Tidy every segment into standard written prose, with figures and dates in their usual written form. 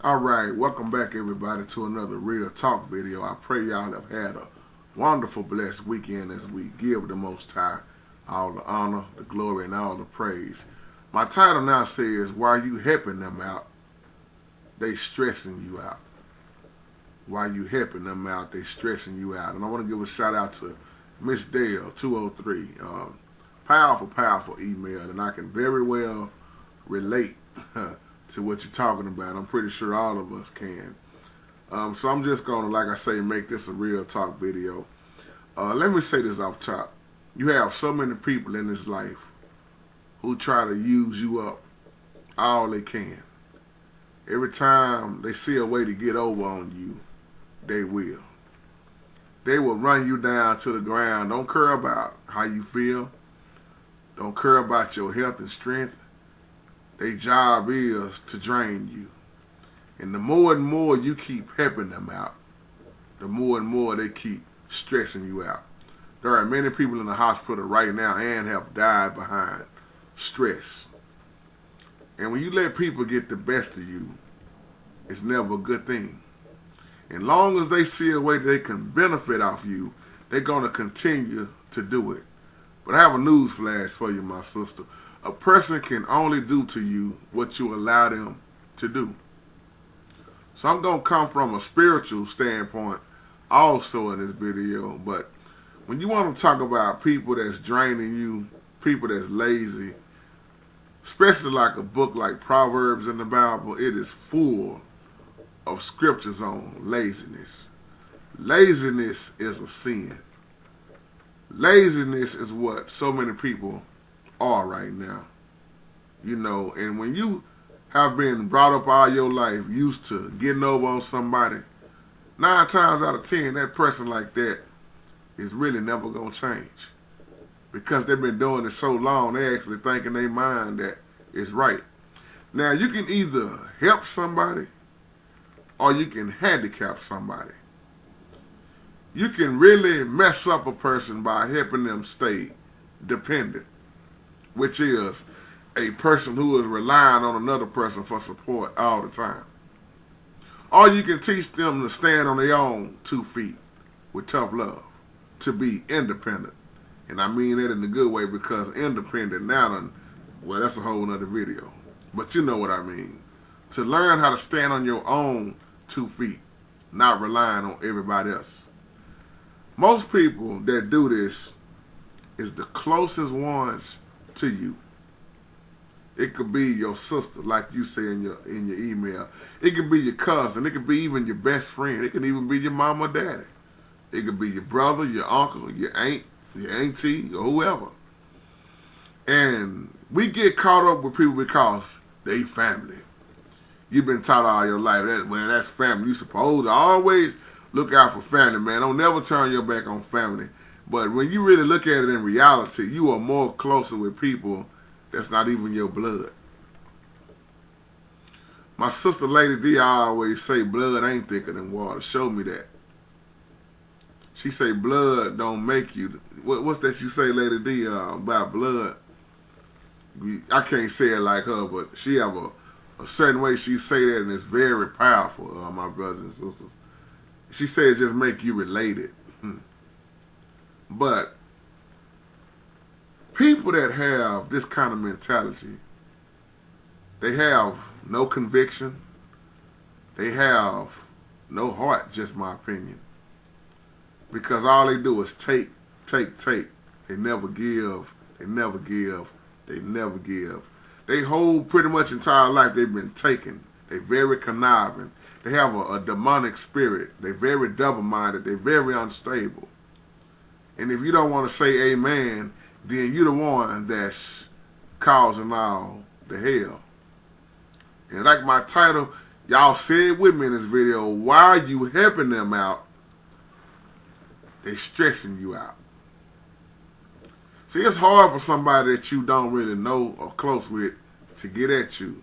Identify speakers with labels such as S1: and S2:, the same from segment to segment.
S1: Alright, welcome back everybody to another Real Talk video. I pray y'all have had a wonderful, blessed weekend as we give the Most High all the honor, the glory, and all the praise. My title now says, while you helping them out, they stressing you out. While you helping them out, they stressing you out. And I want to give a shout out to Miss Dale 203. Powerful email, and I can very well relate to what you're talking about. I'm pretty sure all of us can. So I'm just going to, like I say, make this a real talk video. Let me say this off top. You have so many people in this life who try to use you up all they can. Every time they see a way to get over on you, they will. They will run you down to the ground. Don't care about how you feel. Don't care about your health and strength. Their job is to drain you. And the more and more you keep helping them out, the more and more they keep stressing you out. There are many people in the hospital right now and have died behind stress. And when you let people get the best of you, it's never a good thing. And long as they see a way that they can benefit off you, they're going to continue to do it. But I have a news flash for you, my sister. A person can only do to you what you allow them to do. So I'm going to come from a spiritual standpoint also in this video. But when you want to talk about people that's draining you, people that's lazy, especially like a book like Proverbs in the Bible, it is full of scriptures on laziness. Laziness is a sin. Laziness is what so many people are right now. You know, and when you have been brought up all your life used to getting over on somebody, 9 times out of 10, that person like that is really never going to change. Because they've been doing it so long, they actually think in their mind that it's right. Now, you can either help somebody or you can handicap somebody. You can really mess up a person by helping them stay dependent, which is a person who is relying on another person for support all the time. Or you can teach them to stand on their own 2 feet with tough love, to be independent. And I mean that in a good way, because independent now, well, that's a whole nother video. But you know what I mean. To learn how to stand on your own 2 feet, not relying on everybody else. Most people that do this is the closest ones to you. It could be your sister, like you say in your email. It could be your cousin. It could be even your best friend. It could even be your mom or daddy. It could be your brother, your uncle, your aunt, your auntie, or whoever. And we get caught up with people because they family. You've been taught all your life that, well, that's family. You're supposed to always look out for family, man. Don't never turn your back on family. But when you really look at it in reality, you are more closer with people that's not even your blood. My sister Lady D always say blood ain't thicker than water. Show me that. She say blood don't make you. What's that you say, Lady D, about blood? I can't say it like her, but she have a certain way she say that, and it's very powerful, my brothers and sisters. She said it just make you related. But people that have this kind of mentality, they have no conviction. They have no heart, just my opinion. Because all they do is take. They never give. They never give. They never give. They whole pretty much entire life they've been taking. They very conniving. They have a demonic spirit. They're very double-minded. They're very unstable. And if you don't want to say amen, then you're the one that's causing all the hell. And like my title, y'all said with me in this video, why you helping them out, they stressing you out. See, it's hard for somebody that you don't really know or close with to get at you.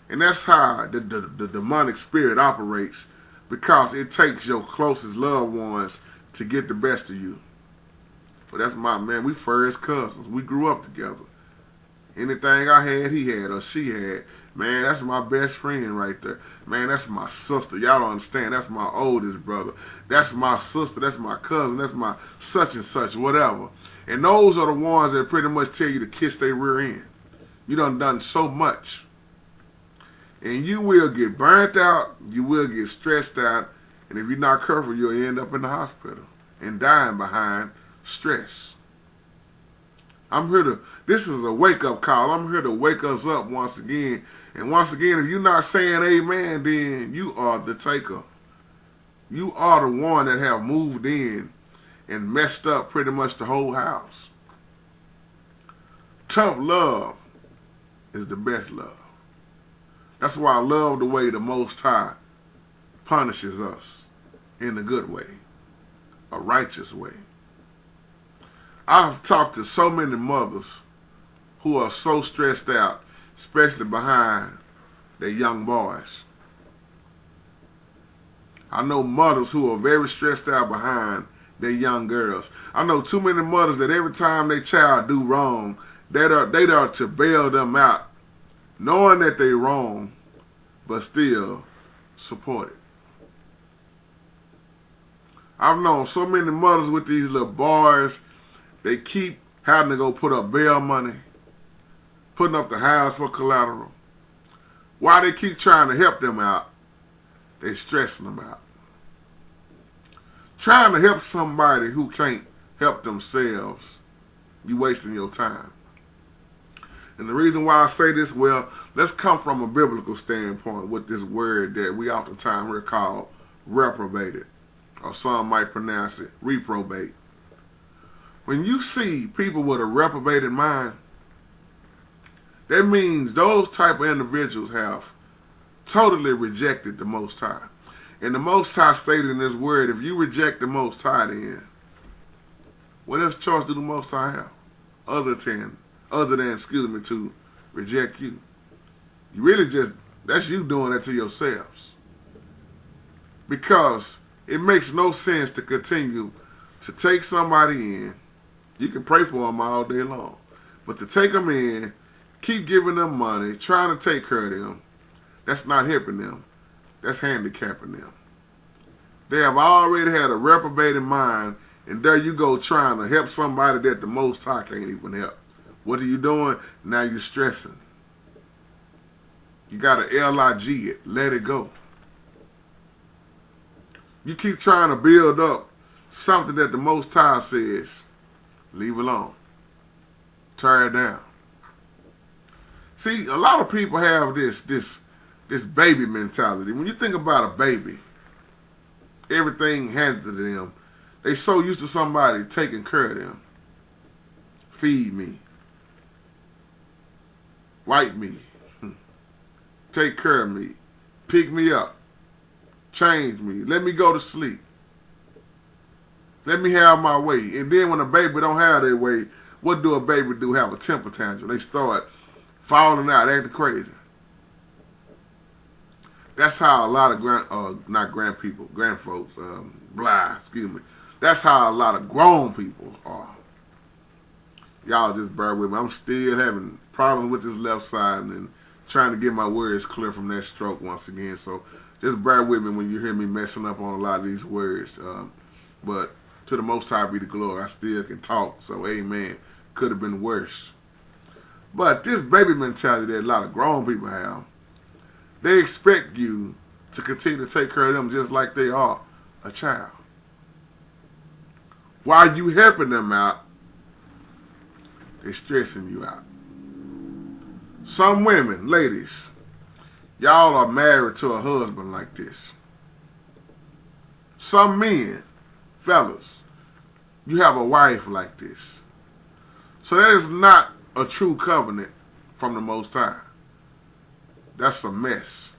S1: And that's how the demonic spirit operates, because it takes your closest loved ones to get the best of you. But that's my man. We first cousins. We grew up together. Anything I had, he had or she had. Man, that's my best friend right there. Man, that's my sister. Y'all don't understand. That's my oldest brother. That's my sister. That's my cousin. That's my such and such, whatever. And those are the ones that pretty much tell you to kiss their rear end. You done so much. And you will get burnt out. You will get stressed out. And if you're not careful, you'll end up in the hospital and dying behind stress. This is a wake-up call. I'm here to wake us up once again. And once again, if you're not saying amen, then you are the taker. You are the one that have moved in and messed up pretty much the whole house. Tough love is the best love. That's why I love the way the Most High punishes us in a good way, a righteous way. I've talked to so many mothers who are so stressed out, especially behind their young boys. I know mothers who are very stressed out behind their young girls. I know too many mothers that every time their child do wrong, they are to bail them out, knowing that they wrong, but still support it. I've known so many mothers with these little boys. They keep having to go put up bail money, putting up the house for collateral. While they keep trying to help them out, they stressing them out. Trying to help somebody who can't help themselves, you wasting your time. And the reason why I say this, well, let's come from a biblical standpoint with this word that we oftentimes hear called reprobated, or some might pronounce it reprobate. When you see people with a reprobated mind, that means those type of individuals have totally rejected the Most High. And the Most High stated in His word, if you reject the Most High, then what else choice do the Most High have other than to reject you? You really that's you doing that to yourselves. Because it makes no sense to continue to take somebody in. You can pray for them all day long. But to take them in, keep giving them money, trying to take care of them, that's not helping them. That's handicapping them. They have already had a reprobated mind, and there you go trying to help somebody that the Most High can't even help. What are you doing? Now you're stressing. You got to LIG it. Let it go. You keep trying to build up something that the Most High says, leave alone. Tear it down. See, a lot of people have this baby mentality. When you think about a baby, everything handed to them. They so used to somebody taking care of them. Feed me. Wipe me. Take care of me. Pick me up. Change me. Let me go to sleep. Let me have my way. And then when a baby don't have their way, what do a baby do? Have a temper tantrum. They start falling out, acting crazy. That's how a lot of that's how a lot of grown people are. Y'all just bear with me. I'm still having problems with this left side and trying to get my words clear from that stroke once again. So just bear with me when you hear me messing up on a lot of these words. But to the Most High be the glory. I still can talk. So amen. Could have been worse. But this baby mentality that a lot of grown people have, they expect you to continue to take care of them just like they are a child. While you helping them out, they're stressing you out. Some women, ladies, y'all are married to a husband like this. Some men, fellas, you have a wife like this. So that is not a true covenant from the Most High. That's a mess.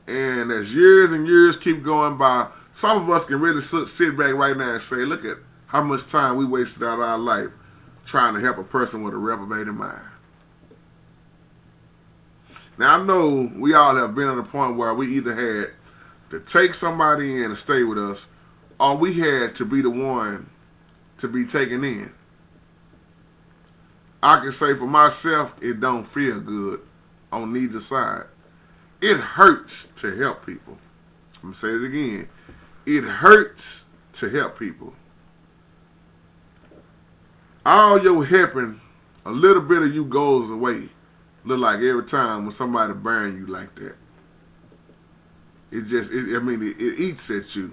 S1: And as years and years keep going by, some of us can really sit back right now and say, look at how much time we wasted out of our life trying to help a person with a reprobated mind. Now, I know we all have been at a point where we either had to take somebody in and stay with us, or we had to be the one to be taken in. I can say for myself, it don't feel good on neither side. It hurts to help people. I'm going to say it again. It hurts to help people. All your helping, a little bit of you goes away. Look like every time when somebody burn you like that. It eats at you.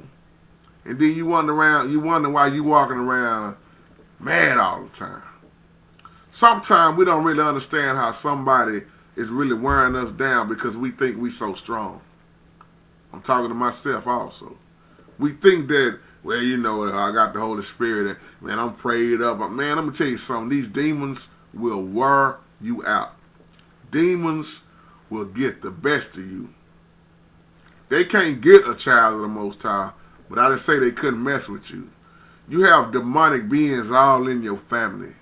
S1: And then you wonder why you walking around mad all the time. Sometimes we don't really understand how somebody is really wearing us down because we think we so strong. I'm talking to myself also. We think that, well, I got the Holy Spirit and, man, I'm prayed up. But, man, I'm going to tell you something. These demons will wear you out. Demons will get the best of you. They can't get a child of the Most High, but I just say they couldn't mess with you. You have demonic beings all in your family,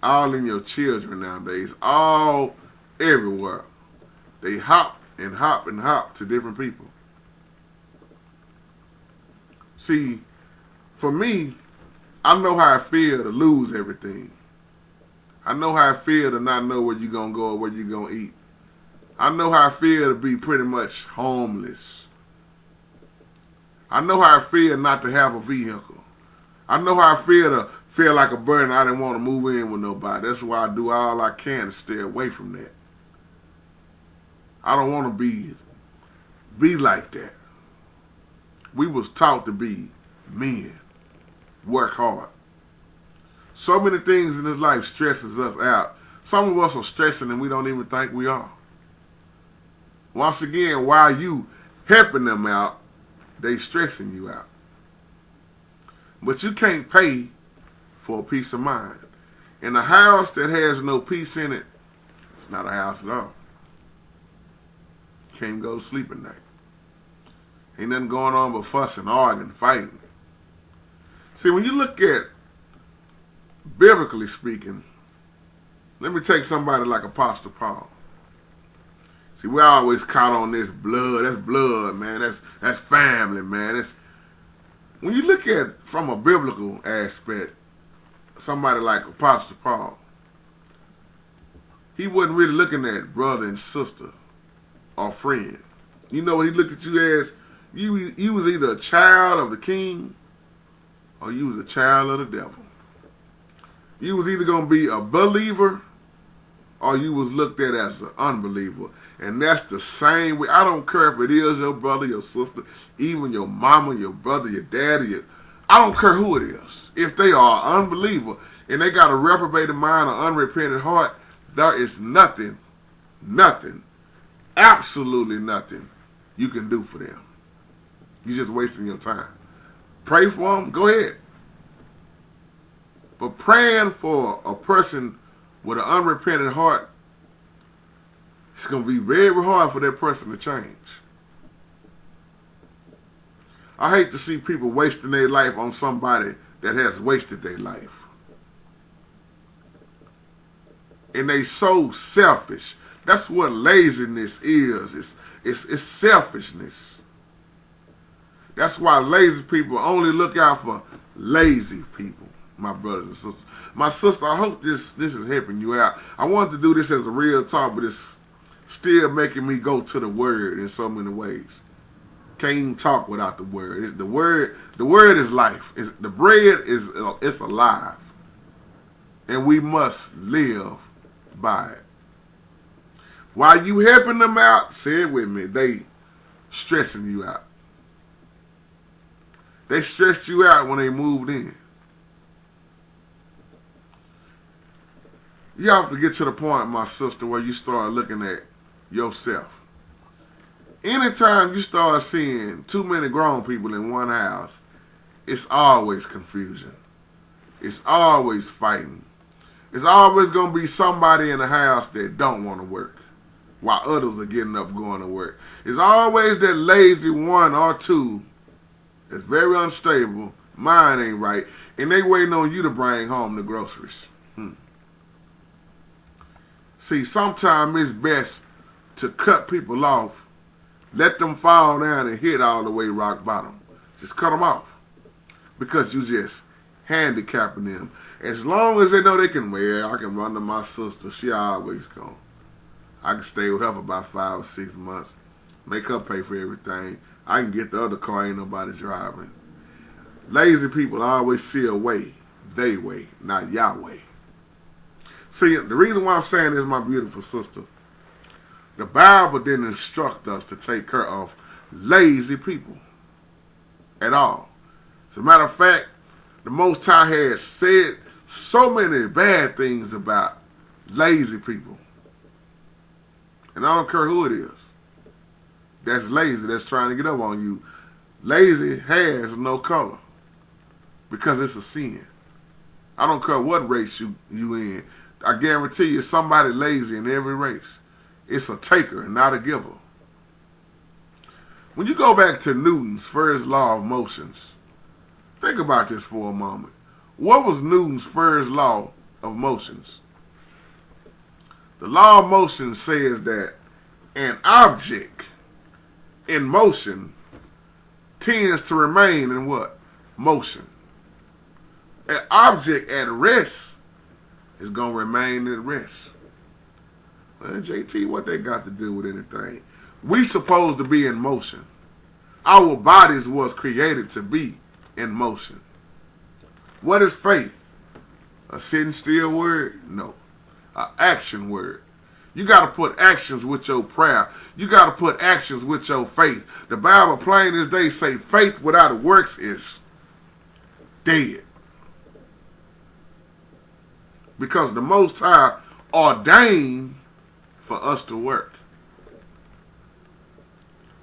S1: all in your children nowadays, all everywhere. They hop and hop and hop to different people. See, for me, I know how it feels to lose everything. I know how it feels to not know where you're going to go or where you're going to eat. I know how it feels to be pretty much homeless. I know how it feels not to have a vehicle. I know how I feel like a burden. I didn't want to move in with nobody. That's why I do all I can to stay away from that. I don't want to be like that. We was taught to be men, work hard. So many things in this life stresses us out. Some of us are stressing and we don't even think we are. Once again, while you helping them out, they stressing you out. But you can't pay for a peace of mind. And a house that has no peace in it, it's not a house at all. Can't go to sleep at night. Ain't nothing going on but fussing, arguing, fighting. See, when you look at, biblically speaking, let me take somebody like Apostle Paul. See, we're always caught on this blood. That's blood, man. That's family, man. When you look at from a biblical aspect, somebody like Apostle Paul, he wasn't really looking at brother and sister or friend. You know what he looked at you as? You was either a child of the king or you was a child of the devil. You was either going to be a believer or you was looked at as an unbeliever. And that's the same way. I don't care if it is your brother, your sister, even your mama, your brother, your daddy. I don't care who it is. If they are an unbeliever and they got a reprobated mind or unrepentant heart, there is nothing, absolutely nothing you can do for them. You're just wasting your time. Pray for them, go ahead. But praying for a person with an unrepentant heart, it's going to be very hard for that person to change. I hate to see people wasting their life on somebody that has wasted their life. And they so selfish. That's what laziness is. It's selfishness. That's why lazy people only look out for lazy people, my brothers and sisters. My sister, I hope this is helping you out. I wanted to do this as a real talk, but it's still making me go to the word in so many ways. Can't even talk without the word. The word is life. The bread it's alive. And we must live by it. While you helping them out, say it with me, they stressing you out. They stressed you out when they moved in. You have to get to the point, my sister, where you start looking at yourself. Anytime you start seeing too many grown people in one house, it's always confusion. It's always fighting. It's always going to be somebody in the house that don't want to work while others are getting up going to work. It's always that lazy one or two that's very unstable, mind ain't right, and they waiting on you to bring home the groceries. See, sometimes it's best to cut people off, let them fall down and hit all the way rock bottom. Just cut them off because you just handicapping them. As long as they know they can, well, I can run to my sister. She always gone. I can stay with her for about 5 or 6 months. Make her pay for everything. I can get the other car, ain't nobody driving. Lazy people always see a way, they way, not Yahweh. See, the reason why I'm saying this, my beautiful sister, the Bible didn't instruct us to take care of lazy people at all. As a matter of fact, the Most High has said so many bad things about lazy people. And I don't care who it is that's lazy, that's trying to get up on you. Lazy has no color because it's a sin. I don't care what race you in. I guarantee you somebody lazy in every race. It's a taker and not a giver. When you go back to Newton's first law of motions, think about this for a moment. What was Newton's first law of motions? The law of motion says that an object in motion tends to remain in what? Motion. An object at rest is going to remain at rest. Well, JT, what they got to do with anything? We supposed to be in motion. Our bodies was created to be in motion. What is faith? A sitting still word? No. An action word. You got to put actions with your prayer. You got to put actions with your faith. The Bible plain as day say faith without works is dead. Because the Most High ordained for us to work.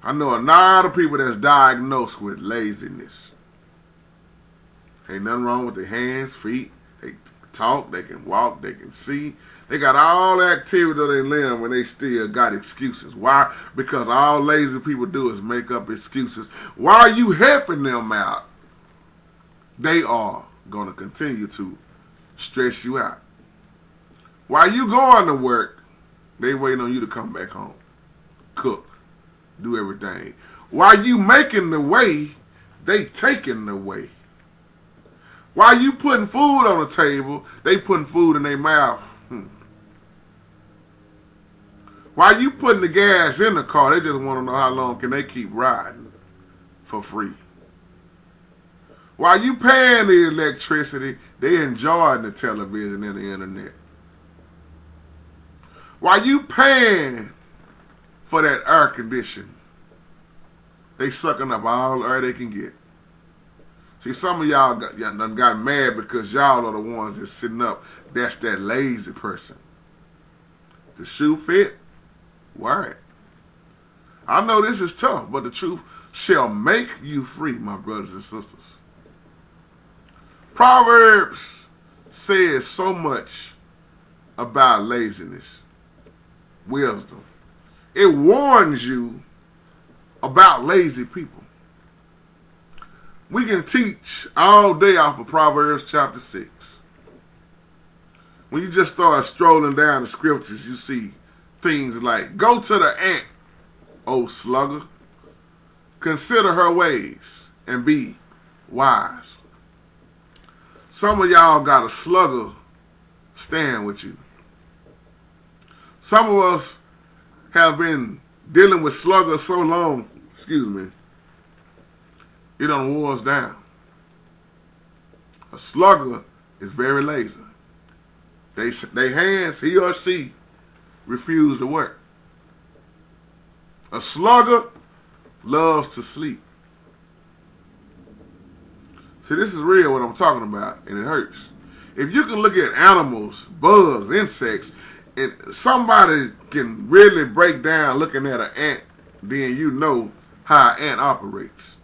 S1: I know a lot of people that's diagnosed with laziness. Ain't nothing wrong with their hands, feet. They talk, they can walk, they can see. They got all the activity of their limb and they still got excuses. Why? Because all lazy people do is make up excuses. While you helping them out, they are going to continue to stress you out. While you going to work, they waiting on you to come back home. Cook. Do everything. While you making the way, they taking the way. While you putting food on the table, they putting food in their mouth. While you putting the gas in the car, they just want to know how long can they keep riding for free. While you paying the electricity, they enjoying the television and the internet. While you paying for that air conditioning, they sucking up all the air they can get. See, some of y'all got mad because y'all are the ones that's sitting up. That's that lazy person. The shoe fit? Wear it. I know this is tough, but the truth shall make you free, my brothers and sisters. Proverbs says so much about laziness, wisdom. It warns you about lazy people. We can teach all day off of Proverbs chapter 6. When you just start strolling down the scriptures, you see things like, go to the ant, O slugger. Consider her ways and be wise. Some of y'all got a slugger stand with you. Some of us have been dealing with sluggers so long, it done wore us down. A slugger is very lazy. They hands, he or she, refuse to work. A slugger loves to sleep. See, this is real what I'm talking about, and it hurts. If you can look at animals, bugs, insects, and somebody can really break down looking at an ant, then you know how an ant operates.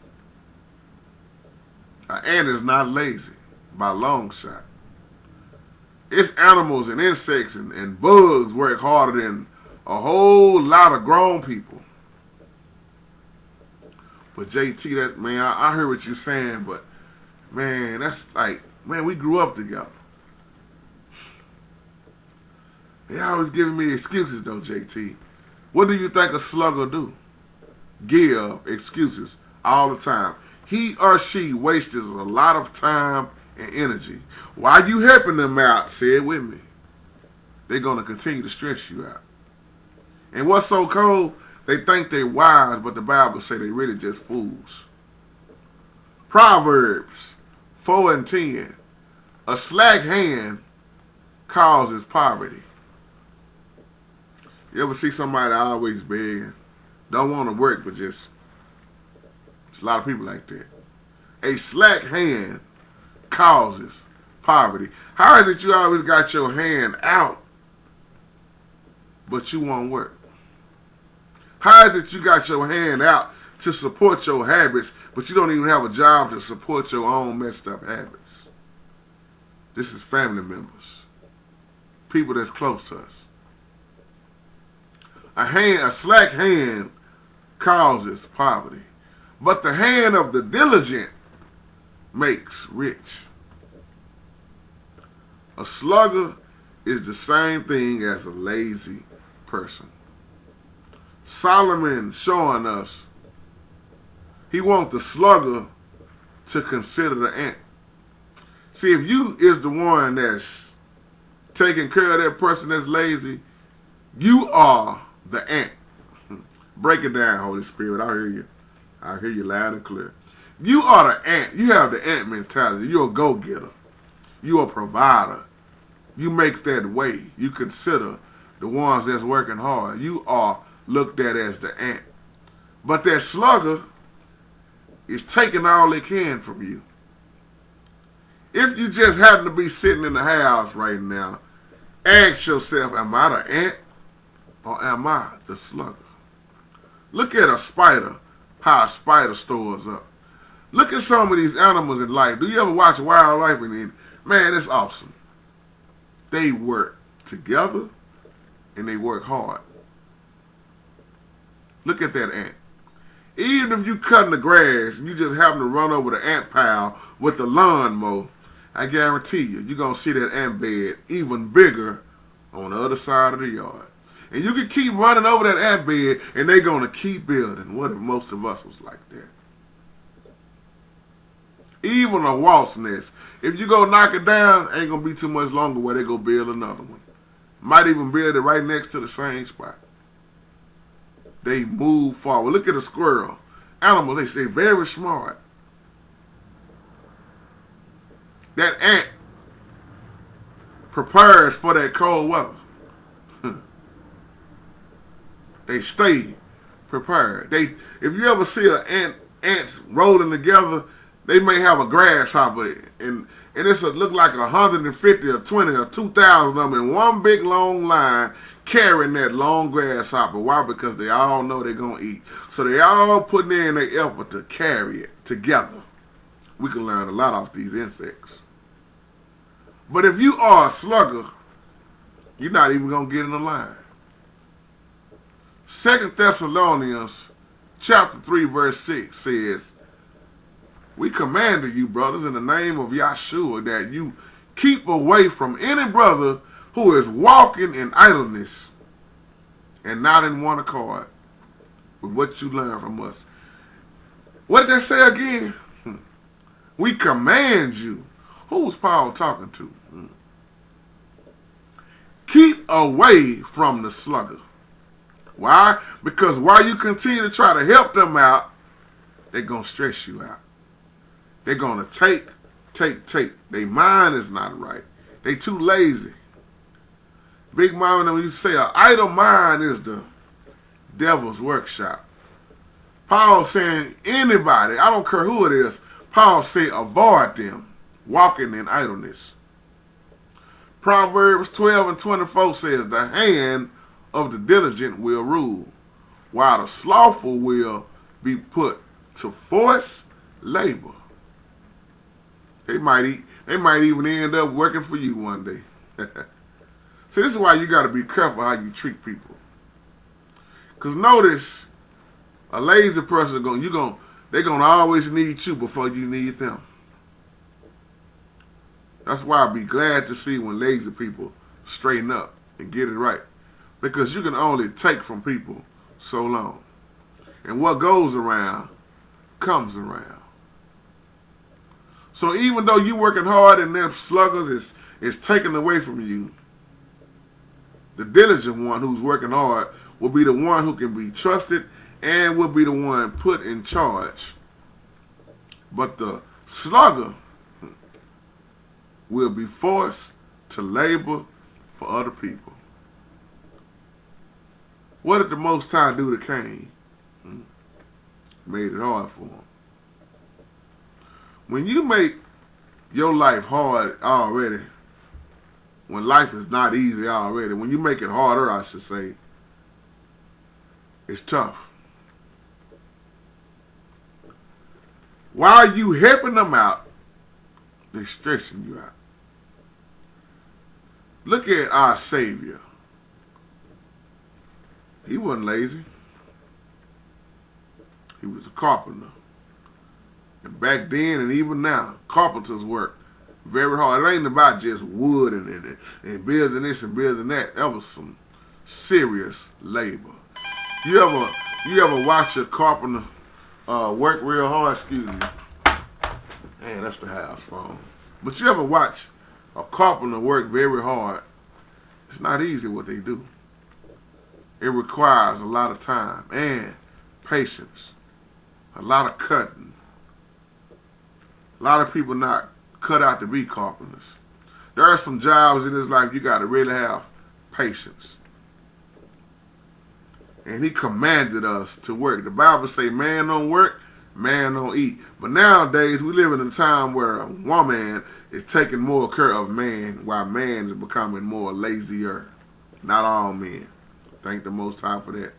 S1: An ant is not lazy by a long shot. It's animals and insects and bugs work harder than a whole lot of grown people. But JT, that man, I heard what you're saying, but man, that's like, man, we grew up together. They always giving me excuses though, JT. What do you think a slugger do? Give excuses all the time. He or she wastes a lot of time and energy. While you helping them out, say it with me, they're going to continue to stress you out. And what's so cold? They think they're wise, but the Bible say they really just fools. Proverbs 4:10. A slack hand causes poverty. You ever see somebody always begging? Don't want to work, but there's a lot of people like that. A slack hand causes poverty. How is it you always got your hand out, but you won't work? How is it you got your hand out to support your habits, but you don't even have a job to support your own messed up habits? This is family members, people that's close to us. A slack hand causes poverty, but the hand of the diligent makes rich. A slugger is the same thing as a lazy person. Solomon showing us he wants the slugger to consider the ant. See, if you is the one that's taking care of that person that's lazy, you are the ant. Break it down, Holy Spirit. I hear you. I hear you loud and clear. You are the ant. You have the ant mentality. You're a go-getter. You're a provider. You make that way. You consider the ones that's working hard. You are looked at as the ant. But that slugger is taking all they can from you. If you just happen to be sitting in the house right now, ask yourself, am I the ant or am I the slugger? Look at a spider, how a spider stores up. Look at some of these animals in life. Do you ever watch wildlife? And man, it's awesome. They work together and they work hard. Look at that ant. Even if you cutting the grass and you just happen to run over the ant pile with the lawnmower, I guarantee you, you're going to see that ant bed even bigger on the other side of the yard. And you can keep running over that ant bed and they're going to keep building. What if most of us was like that? Even a wasp nest, if you go knock it down, ain't going to be too much longer where they go build another one. Might even build it right next to the same spot. They move forward. Look at a squirrel. Animals, they say very smart. That ant prepares for that cold weather. They stay prepared. If you ever see ants rolling together, they may have a grasshopper, and it's look like 150 or 20 or 2,000 of them in one big long line carrying that long grasshopper. Why? Because they all know they're going to eat. So they all putting in their effort to carry it together. We can learn a lot off these insects. But if you are a slugger, you're not even going to get in the line. 2 Thessalonians chapter 3 verse 6 says, we command you, brothers, in the name of Yahshua, that you keep away from any brother who is walking in idleness and not in one accord with what you learn from us. What did that say again? We command you. Who was Paul talking to? Keep away from the slugger. Why? Because while you continue to try to help them out, they're going to stress you out. They're going to take. Their mind is not right. They too lazy. Big Mama and them used to say, an idle mind is the devil's workshop. Paul saying, anybody, I don't care who it is, Paul say, avoid them walking in idleness. Proverbs 12:24 says, the hand of the diligent will rule, while the slothful will be put to forced labor. They might even end up working for you one day. See, this is why you got to be careful how you treat people. Because notice, a lazy person they're gonna always need you before you need them. That's why I'd be glad to see when lazy people straighten up and get it right. Because you can only take from people so long. And what goes around comes around. So even though you working hard and them sluggers is taken away from you, the diligent one who's working hard will be the one who can be trusted and will be the one put in charge. But the slugger will be forced to labor for other people. What did the Most High do to Cain? Made it hard for him. When you make your life hard already, when life is not easy already, when you make it harder, I should say, it's tough. While you helping them out, they're stressing you out. Look at our Savior. He wasn't lazy. He was a carpenter. And back then and even now, carpenters work very hard. It ain't about just wood and building this and building that. That was some serious labor. You ever watch a carpenter work real hard? Excuse me. Man, that's the house phone. But you ever watch a carpenter work very hard? It's not easy what they do. It requires a lot of time and patience. A lot of cutting. A lot of people not cut out to be carpenters. There are some jobs in this life you got to really have patience. And he commanded us to work. The Bible say man don't work, man don't eat. But nowadays we live in a time where a woman is taking more care of man while man is becoming more lazier. Not all men. Thank the Most High for that.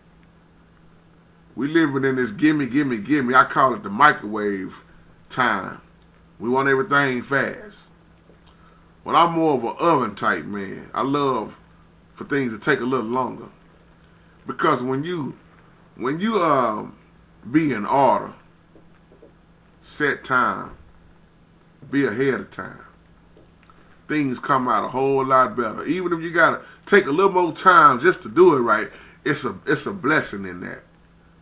S1: We living in this gimme, gimme, gimme. I call it the microwave time. We want everything fast. Well, I'm more of an oven type man. I love for things to take a little longer. Because when you be in order, set time, be ahead of time, things come out a whole lot better. Even if you gotta take a little more time just to do it right, it's a blessing in that.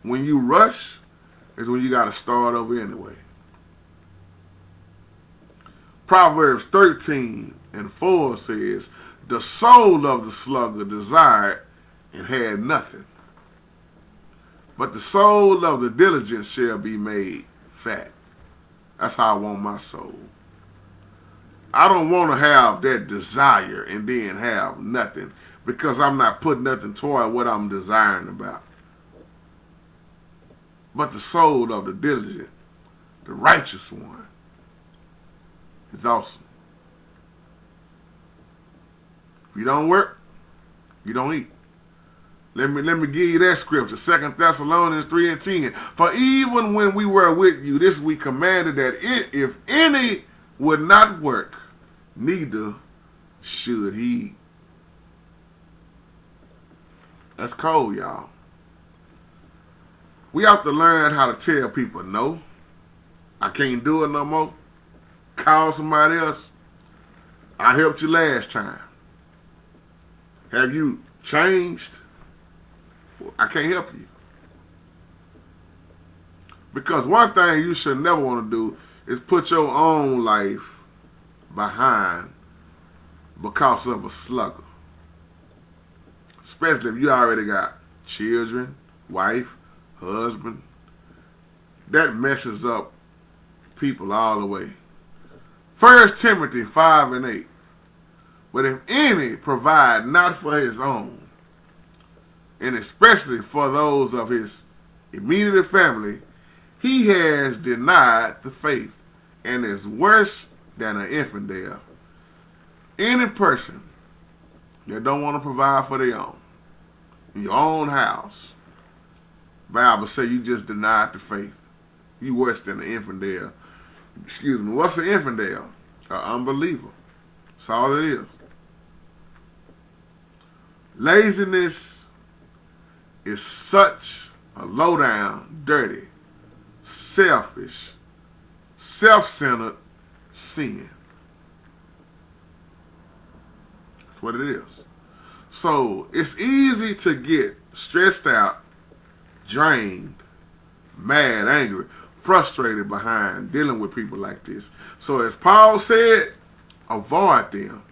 S1: When you rush, is when you gotta start over anyway. Proverbs 13:4 says, the soul of the slugger desired and had nothing, but the soul of the diligent shall be made fat. That's how I want my soul. I don't want to have that desire and then have nothing because I'm not putting nothing toward what I'm desiring about. But the soul of the diligent, the righteous one, is awesome. If you don't work, you don't eat. Let me give you that scripture, 2 Thessalonians 3:10. For even when we were with you, this we commanded that if any would not work, neither should he. That's cold, y'all. We have to learn how to tell people no. I can't do it no more. Call somebody else. I helped you last time. Have you changed? Well, I can't help you. Because one thing you should never want to do is put your own life behind because of a slugger. Especially if you already got children, wife, husband. That messes up people all the way. 1 Timothy 5:8. But if any provide not for his own, and especially for those of his immediate family, he has denied the faith and is worse than an infidel. Any person that don't want to provide for their own, in your own house, Bible say you just denied the faith. You worse than an infidel. Excuse me, what's an infidel? An unbeliever. That's all it is. Laziness is such a low-down, dirty, selfish, self-centered sin. That's what it is. So it's easy to get stressed out, drained, mad, angry, frustrated behind dealing with people like this. So as Paul said, avoid them.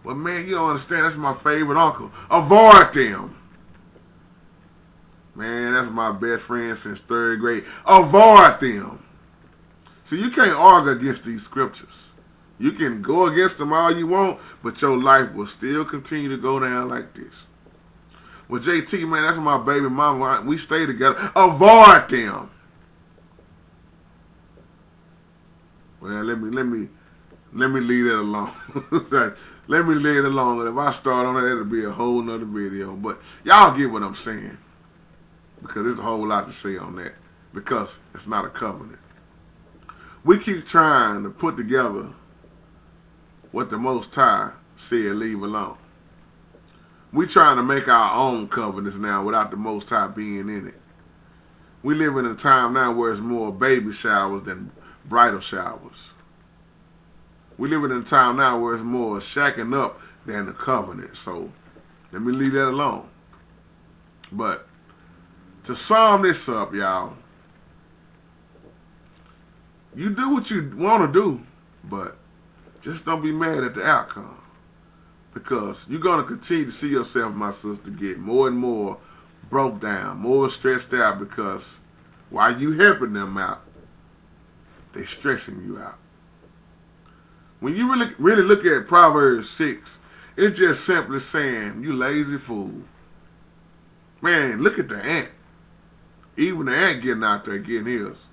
S1: Well, man, you don't understand. That's my favorite uncle. Avoid them. Man, that's my best friend since 3rd grade. Avoid them. See, you can't argue against these scriptures. You can go against them all you want, but your life will still continue to go down like this. Well, JT, man, that's my baby mama. We stay together. Avoid them. Well, let me leave that alone. Let me leave it alone. If I start on it, it'll be a whole nother video. But y'all get what I'm saying. Because there's a whole lot to say on that. Because it's not a covenant. We keep trying to put together what the Most High said leave alone. We trying to make our own covenants now without the Most High being in it. We live in a time now where it's more baby showers than bridal showers. We live in a time now where it's more shacking up than the covenant. So let me leave that alone. But to sum this up, y'all, you do what you want to do, but just don't be mad at the outcome. Because you're going to continue to see yourself, my sister, get more and more broke down, more stressed out, because while you helping them out, they stressing you out. When you really look at Proverbs 6, it's just simply saying, you lazy fool. Man, look at the ant. Even the ant getting out there getting his.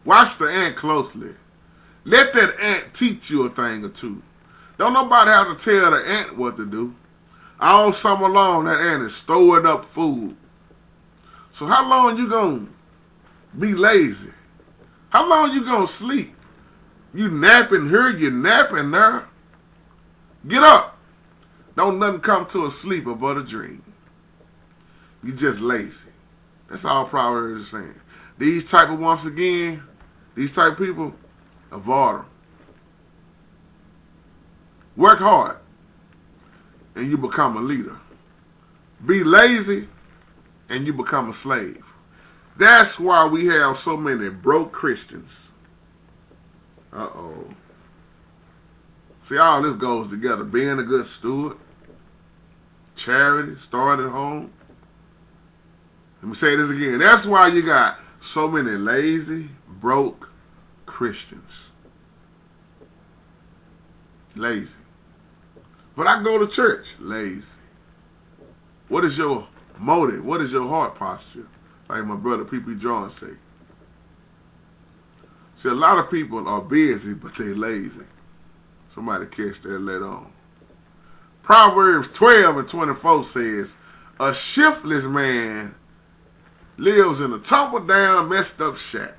S1: Watch the ant closely. Let that ant teach you a thing or two. Don't nobody have to tell the ant what to do. All summer long, that ant is storing up food. So how long you gonna be lazy? How long you gonna sleep? You napping here, you napping there. Get up. Don't nothing come to a sleeper but a dream. You just lazy. That's all Proverbs is saying. These type of, once again, these type of people, avoid them. Work hard, and you become a leader. Be lazy, and you become a slave. That's why we have so many broke Christians. Uh-oh. See, all this goes together. Being a good steward, charity, start at home. Let me say this again. That's why you got so many lazy, broke Christians. Lazy. But I go to church, lazy. What is your motive? What is your heart posture? Like my brother P.P. John say. See, a lot of people are busy, but they're lazy. Somebody catch that later on. Proverbs 12:24 says, a shiftless man lives in a tumble-down, messed up shack.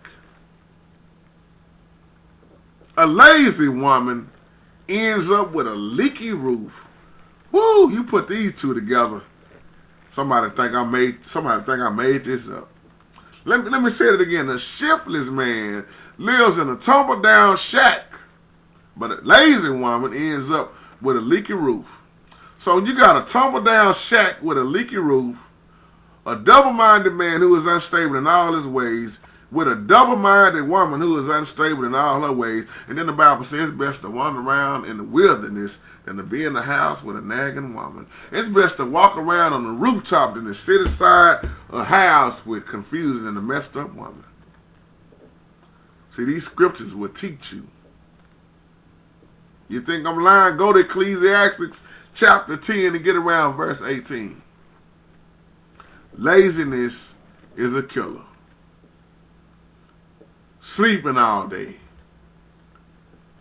S1: A lazy woman ends up with a leaky roof. Woo, you put these two together. Somebody think I made this up. Let me say it again. A shiftless man lives in a tumble-down shack, but a lazy woman ends up with a leaky roof. So you got a tumble-down shack with a leaky roof, a double-minded man who is unstable in all his ways, with a double-minded woman who is unstable in all her ways. And then the Bible says it's best to wander around in the wilderness than to be in the house with a nagging woman. It's best to walk around on the rooftop than to sit inside a house with confused and a messed up woman. See, these scriptures will teach you. You think I'm lying? Go to Ecclesiastes chapter 10 and get around verse 18. Laziness is a killer. Sleeping all day.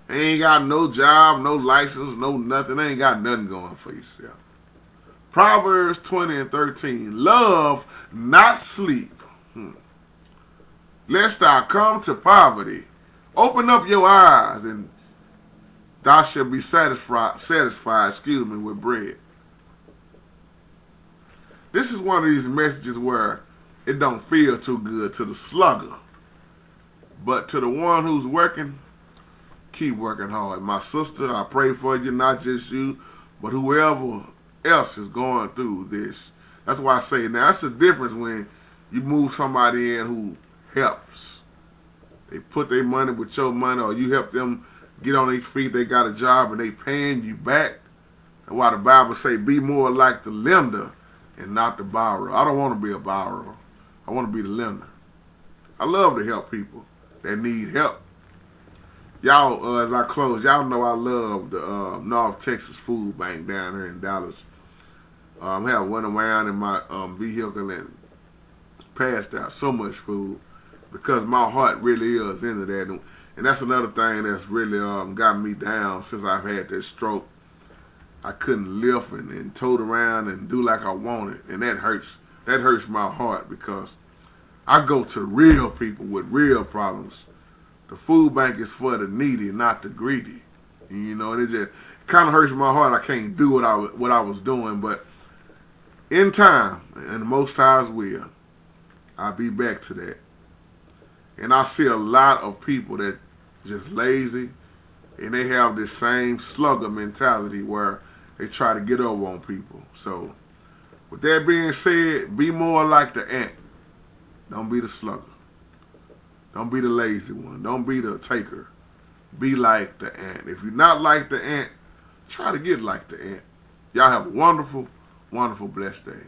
S1: Ain't got no job, no license, no nothing. Ain't got nothing going for yourself. Proverbs 20:13. Love, not sleep. Lest thou come to poverty. Open up your eyes and thou shalt be satisfied, with bread. This is one of these messages where it don't feel too good to the slugger. But to the one who's working, keep working hard. My sister, I pray for you, not just you, but whoever else is going through this. That's why I say now, that's the difference when you move somebody in who helps. They put their money with your money, or you help them get on their feet. They got a job and they paying you back. And why the Bible say, be more like the lender and not the borrower. I don't want to be a borrower. I want to be the lender. I love to help people that need help. Y'all, as I close, y'all know I love the North Texas Food Bank down here in Dallas. I have went around in my vehicle and passed out so much food because my heart really is into that. And that's another thing that's really got me down since I've had that stroke. I couldn't lift and tote around and do like I wanted, and that hurts. That hurts my heart because I go to real people with real problems. The food bank is for the needy, not the greedy. You know, and it just kind of hurts my heart. I can't do what I was doing, but in time, and the Most High's will, I'll be back to that. And I see a lot of people that just lazy, and they have this same slugger mentality where they try to get over on people. So, with that being said, be more like the ant. Don't be the slugger. Don't be the lazy one. Don't be the taker. Be like the ant. If you're not like the ant, try to get like the ant. Y'all have a wonderful, wonderful, blessed day.